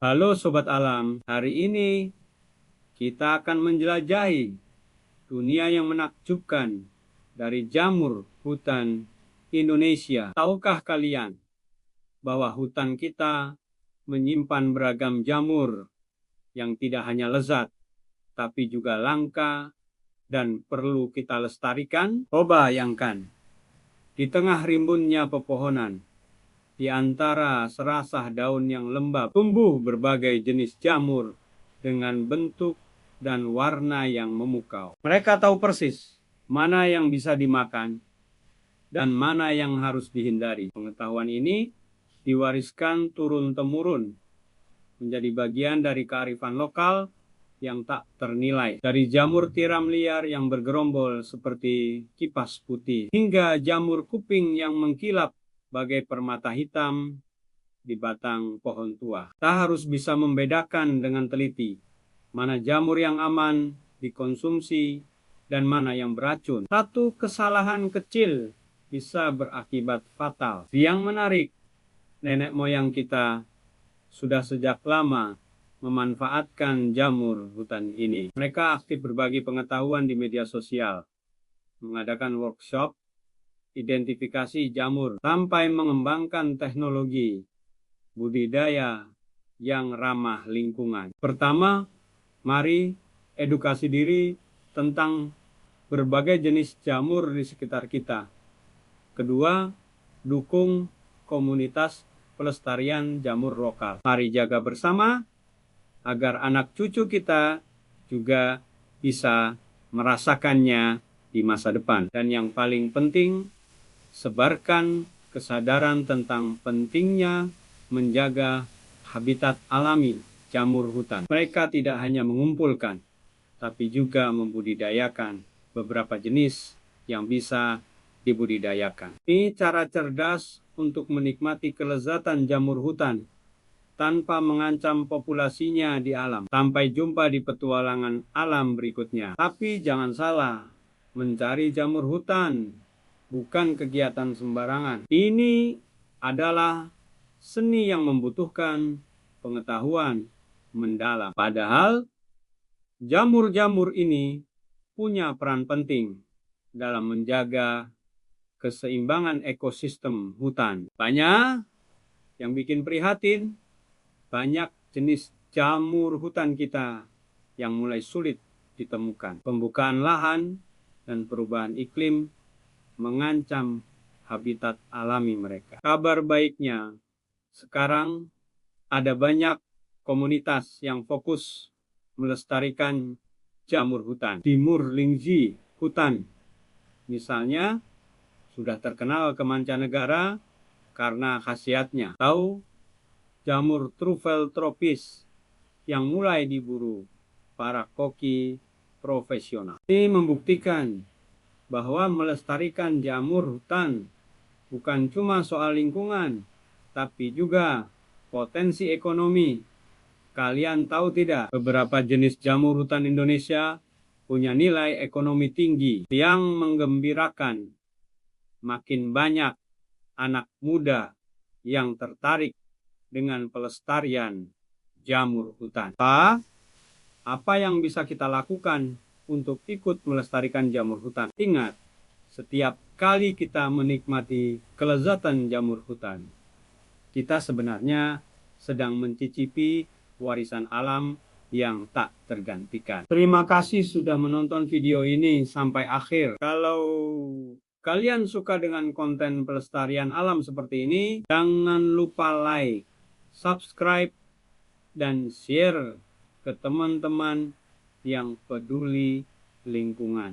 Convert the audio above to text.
Halo Sobat Alam, hari ini kita akan menjelajahi dunia yang menakjubkan dari jamur hutan Indonesia. Tahukah kalian bahwa hutan kita menyimpan beragam jamur yang tidak hanya lezat, tapi juga langka dan perlu kita lestarikan? Coba bayangkan, di tengah rimbunnya pepohonan, di antara serasah daun yang lembab, tumbuh berbagai jenis jamur dengan bentuk dan warna yang memukau. Mereka tahu persis mana yang bisa dimakan dan mana yang harus dihindari. Pengetahuan ini diwariskan turun-temurun, menjadi bagian dari kearifan lokal yang tak ternilai. Dari jamur tiram liar yang bergerombol seperti kipas putih, hingga jamur kuping yang mengkilap bagai permata hitam di batang pohon tua. Kita harus bisa membedakan dengan teliti mana jamur yang aman dikonsumsi dan mana yang beracun. Satu kesalahan kecil bisa berakibat fatal. Yang menarik, nenek moyang kita sudah sejak lama memanfaatkan jamur hutan ini. Mereka aktif berbagi pengetahuan di media sosial, mengadakan workshop identifikasi jamur, sampai mengembangkan teknologi budidaya yang ramah lingkungan. Pertama, mari edukasi diri tentang berbagai jenis jamur di sekitar kita. Kedua, dukung komunitas pelestarian jamur lokal. Mari jaga bersama agar anak cucu kita juga bisa merasakannya di masa depan. Dan yang paling penting, sebarkan kesadaran tentang pentingnya menjaga habitat alami jamur hutan. Mereka tidak hanya mengumpulkan, tapi juga membudidayakan beberapa jenis yang bisa dibudidayakan. Ini cara cerdas untuk menikmati kelezatan jamur hutan tanpa mengancam populasinya di alam. Sampai jumpa di petualangan alam berikutnya. Tapi jangan salah, mencari jamur hutan bukan kegiatan sembarangan. Ini adalah seni yang membutuhkan pengetahuan mendalam. Padahal jamur-jamur ini punya peran penting dalam menjaga keseimbangan ekosistem hutan. Banyak yang bikin prihatin, banyak jenis jamur hutan kita yang mulai sulit ditemukan. Pembukaan lahan dan perubahan iklim mengancam habitat alami mereka. Kabar baiknya, sekarang ada banyak komunitas yang fokus melestarikan jamur hutan. Timur Lingzi hutan, misalnya, sudah terkenal ke mancanegara karena khasiatnya. Tahu jamur trufel tropis yang mulai diburu para koki profesional. Ini membuktikan bahwa melestarikan jamur hutan bukan cuma soal lingkungan, tapi juga potensi ekonomi. Kalian tahu tidak, beberapa jenis jamur hutan Indonesia punya nilai ekonomi tinggi yang menggembirakan. Makin banyak anak muda yang tertarik dengan pelestarian jamur hutan. Apa yang bisa kita lakukan untuk ikut melestarikan jamur hutan? Ingat, setiap kali kita menikmati kelezatan jamur hutan, kita sebenarnya sedang mencicipi warisan alam yang tak tergantikan. Terima kasih sudah menonton video ini sampai akhir. Kalau kalian suka dengan konten pelestarian alam seperti ini, jangan lupa like, subscribe, dan share ke teman-teman yang peduli lingkungan.